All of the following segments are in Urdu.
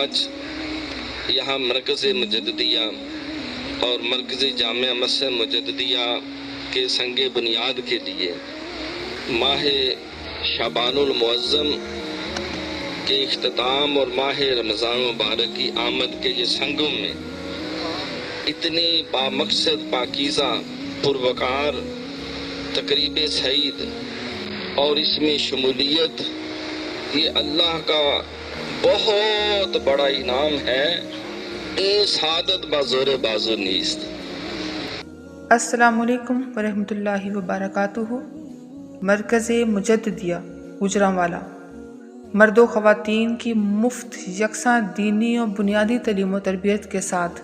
آج یہاں مرکز مجددیہ اور مرکزی جامعہ مسجد مجددیہ کے سنگ بنیاد کے لیے ماہ شعبان المعظم کے اختتام اور ماہ رمضان مبارک کی آمد کے یہ سنگم میں اتنی بامقصد پاکیزہ پروقار تقریب سعید اور اس میں شمولیت، یہ اللہ کا بہت بڑا انعام ہے۔ اے سعادت بازور بازو نیست۔ السلام علیکم ورحمۃ اللہ وبرکاتہ۔ مرکز مجددیہ گوجرانوالا مرد و خواتین کی مفت یکساں دینی اور بنیادی تعلیم و تربیت کے ساتھ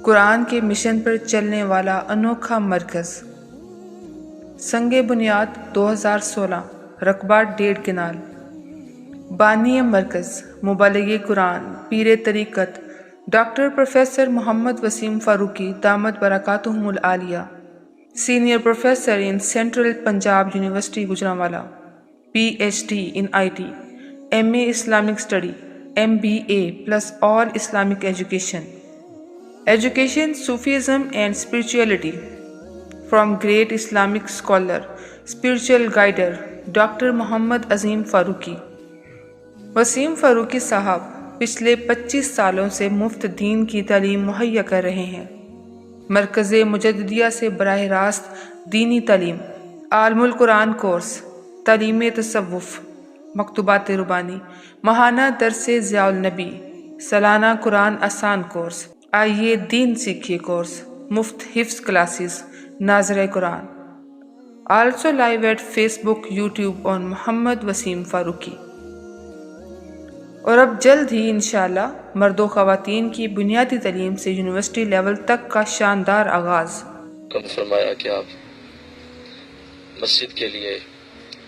قرآن کے مشن پر چلنے والا انوکھا مرکز، سنگ بنیاد 2016، رقبہ 1.5 کنال۔ بانی مرکز مبلغ قرآن پیر طریقت ڈاکٹر پروفیسر محمد وسیم فاروقی دامت برکاتہم العالیہ، senior professor in central Punjab university Gujranwala, P H D in IT، MA Islamic Study، MBA plus all Islamic Education, Sufism and Spirituality, from great Islamic scholar, spiritual guider, doctor Muhammad Azeem Farooqi. Waseem Farooqi صاحب پچھلے 25 سالوں سے مفت دین کی تعلیم مہیا کر رہے ہیں۔ مرکز مجددیہ سے براہ راست دینی تعلیم، عالم القرآن کورس، تعلیم تصوف، مکتوبات ربانی، ماہانہ درس ضیاء النبی، سالانہ قرآن آسان کورس، آئیے دین سیکھیے کورس، مفت حفظ کلاسز، ناظر قرآن۔ Also live at Facebook, YouTube on Muhammad Waseem Farooqi. اور اب جلد ہی انشاءاللہ مرد و خواتین کی بنیادی تعلیم سے یونیورسٹی لیول تک کا شاندار آغاز۔ فرمایا کہ آپ مسجد کے لیے،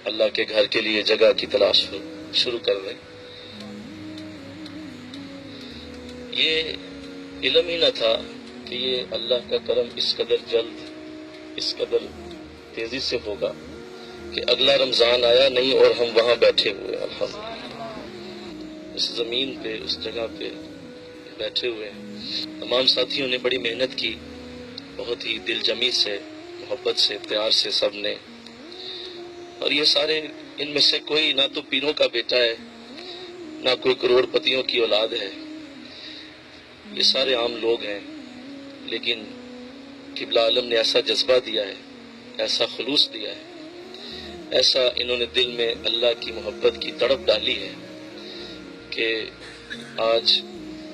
اللہ کے گھر کے لیے جگہ کی تلاش شروع کر دیں۔ یہ علم ہی نہ تھا کہ یہ اللہ کا کرم اس قدر جلد، اس قدر تیزی سے ہوگا کہ اگلا رمضان آیا نہیں اور ہم وہاں بیٹھے ہوئے، الحمدللہ اس زمین پہ، اس جگہ پہ بیٹھے ہوئے ہیں۔ تمام ساتھیوں نے بڑی محنت کی، بہت ہی دل جمی سے، محبت سے، پیار سے سب نے۔ اور یہ سارے، ان میں سے کوئی نہ تو پیروں کا بیٹا ہے، نہ کوئی کروڑ پتیوں کی اولاد ہے، یہ سارے عام لوگ ہیں، لیکن قبلہ عالم نے ایسا جذبہ دیا ہے، ایسا خلوص دیا ہے، ایسا انہوں نے دل میں اللہ کی محبت کی تڑپ ڈالی ہے کہ آج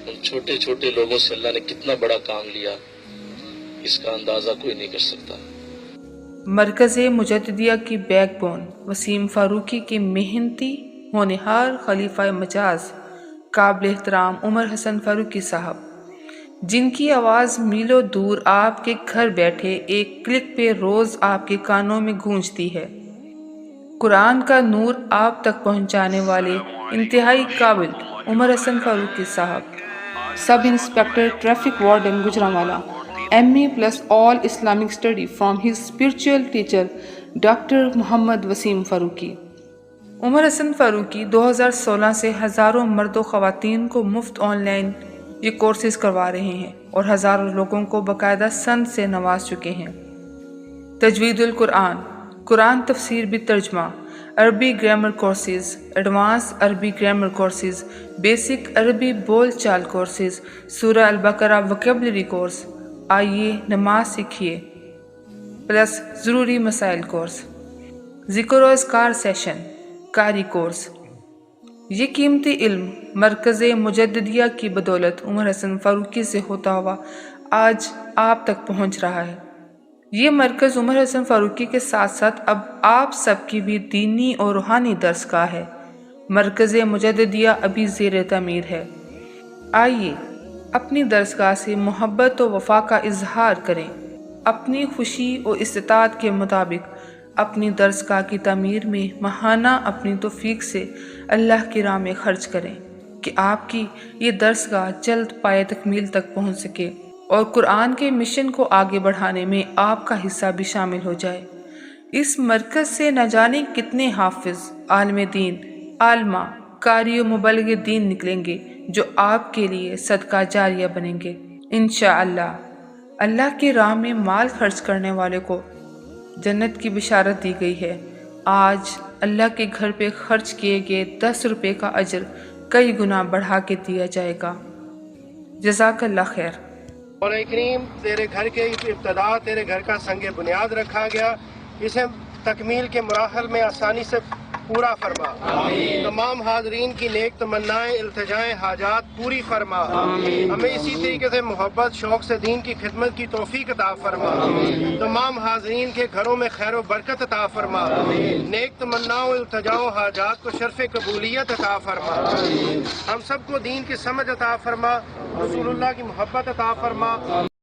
ان چھوٹے چھوٹے لوگوں سے اللہ نے کتنا بڑا کام لیا، اس کا اندازہ کوئی نہیں کر سکتا۔ مرکز مجددیہ کی بیک بون وسیم فاروقی کے محنتی ہونہار خلیفہ مجاز قابل احترام عمر حسن فاروقی صاحب، جن کی آواز میلوں دور آپ کے گھر بیٹھے ایک کلک پہ روز آپ کے کانوں میں گونجتی ہے۔ قرآن کا نور آپ تک پہنچانے والے انتہائی قابل عمر حسن فاروقی صاحب، sub inspector traffic warden Gujranwala, MA plus all Islamic Study from his spiritual teacher doctor Muhammad Waseem Farooqi. Umar Hassan Farooqi 2016 سے ہزاروں مرد و خواتین کو مفت آن لائن یہ کورسز کروا رہے ہیں اور ہزاروں لوگوں کو باقاعدہ سند سے نواز چکے ہیں۔ تجوید القرآن، قرآن تفسیر بھی ترجمہ، عربی گرامر کورسز، ایڈوانس عربی گرامر کورسز، بیسک عربی بول چال کورسز، سورہ البقرہ وکیبلری کورس، آئیے نماز سیکھیے پلس ضروری مسائل کورس، ذکر و اذکار سیشن، قاری کورس۔ یہ قیمتی علم مرکز مجددیہ کی بدولت عمر حسن فاروقی سے ہوتا ہوا آج آپ تک پہنچ رہا ہے۔ یہ مرکز عمر حسن فاروقی کے ساتھ ساتھ اب آپ سب کی بھی دینی اور روحانی درس گاہ ہے۔ مرکز مجددیہ ابھی زیر تعمیر ہے۔ آئیے اپنی درس گاہ سے محبت و وفا کا اظہار کریں، اپنی خوشی و استطاعت کے مطابق اپنی درس گاہ کی تعمیر میں ماہانہ اپنی توفیق سے اللہ کی راہ میں خرچ کریں کہ آپ کی یہ درس گاہ جلد پائے تکمیل تک پہنچ سکے اور قرآن کے مشن کو آگے بڑھانے میں آپ کا حصہ بھی شامل ہو جائے۔ اس مرکز سے نہ جانے کتنے حافظ، عالم دین، عالمہ، قاری و مبلغ دین نکلیں گے جو آپ کے لیے صدقہ جاریہ بنیں گے انشاءاللہ۔ اللہ کی راہ میں مال خرچ کرنے والے کو جنت کی بشارت دی گئی ہے۔ آج اللہ کے گھر پہ خرچ کیے گئے 10 روپے کا اجر کئی گنا بڑھا کے دیا جائے گا۔ جزاک اللہ خیر۔ مولا کریم تیرے گھر کے ابتدا تیرے گھر کا سنگ بنیاد رکھا گیا، اسے تکمیل کے مراحل میں آسانی سے پورا فرما۔ تمام حاضرین کی نیک تمنائیں التجائیں حاجات پوری فرما۔ ہمیں اسی طریقے سے محبت شوق سے دین کی خدمت کی توفیق عطا فرما۔ تمام حاضرین کے گھروں میں خیر و برکت عطا فرما۔ نیک تمناؤں التجاؤں حاجات کو شرف قبولیت عطا فرما۔ ہم سب کو دین کی سمجھ عطا فرما، رسول اللہ کی محبت عطا فرما۔